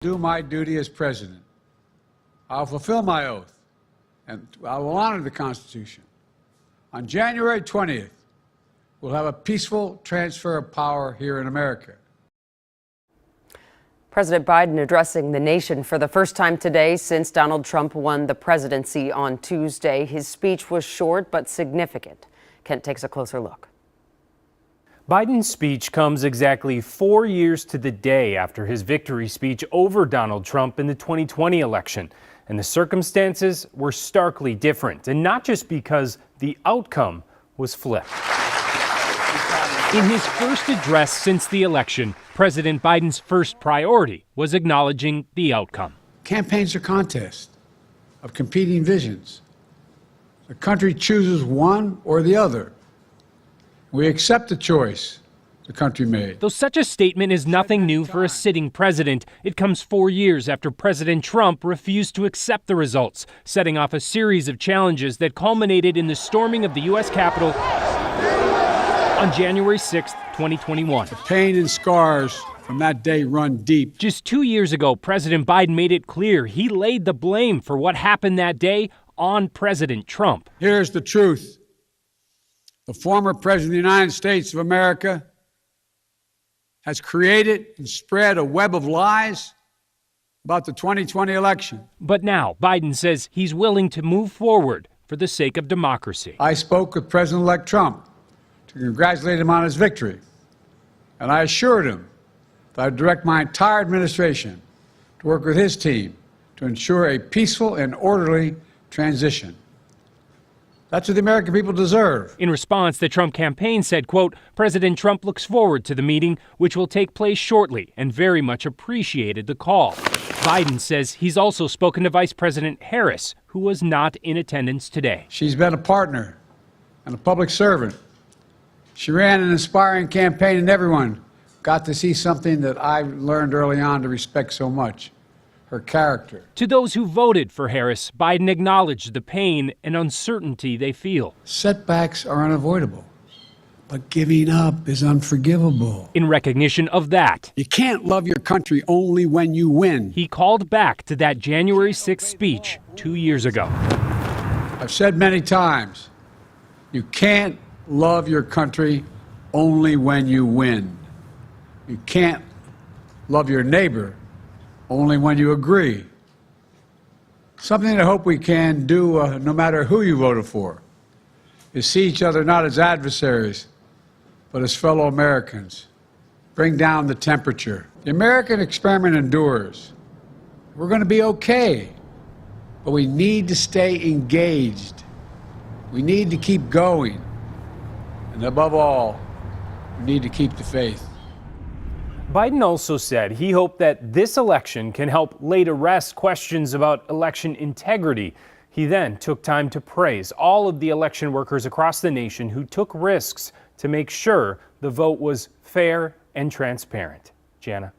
Do my duty as president. I'll fulfill my oath, and I will honor the Constitution. On January 20th, we'll have a peaceful transfer of power here in America. President Biden addressing the nation for the first time today since Donald Trump won the presidency on Tuesday. His speech was short but significant. Kent takes a closer look. Biden's speech comes exactly 4 years to the day after his victory speech over Donald Trump in the 2020 election. And the circumstances were starkly different, and not just because the outcome was flipped. In his first address since the election, President Biden's first priority was acknowledging the outcome. Campaigns are contests of competing visions. The country chooses one or the other. We accept the choice the country made. Though such a statement is nothing new for a sitting president, it comes 4 years after President Trump refused to accept the results, setting off a series of challenges that culminated in the storming of the U.S. Capitol on January 6, 2021. The pain and scars from that day run deep. Just 2 years ago, President Biden made it clear he laid the blame for what happened that day on President Trump. Here's the truth. The former President of the United States of America has created and spread a web of lies about the 2020 election. But now Biden says he's willing to move forward for the sake of democracy. I spoke with President-elect Trump to congratulate him on his victory, and I assured him that I would direct my entire administration to work with his team to ensure a peaceful and orderly transition. That's what the American people deserve. In response, the Trump campaign said, quote, President Trump looks forward to the meeting, which will take place shortly, and very much appreciated the call. Biden says he's also spoken to Vice President Harris, who was not in attendance today. She's been a partner and a public servant. She ran an inspiring campaign, and everyone got to see something that I learned early on to respect so much. Her character. To those who voted for Harris, Biden acknowledged the pain and uncertainty they feel. Setbacks are unavoidable, but giving up is unforgivable. In recognition of that, you can't love your country only when you win. He called back to that January 6th speech 2 years ago. I've said many times, you can't love your country only when you win. You can't love your neighbor only when you agree. Something that I hope we can do, no matter who you voted for, is see each other not as adversaries, but as fellow Americans. Bring down the temperature. The American experiment endures. We're going to be okay, but we need to stay engaged. We need to keep going. And above all, we need to keep the faith. Biden also said he hoped that this election can help lay to rest questions about election integrity. He then took time to praise all of the election workers across the nation who took risks to make sure the vote was fair and transparent. Jana.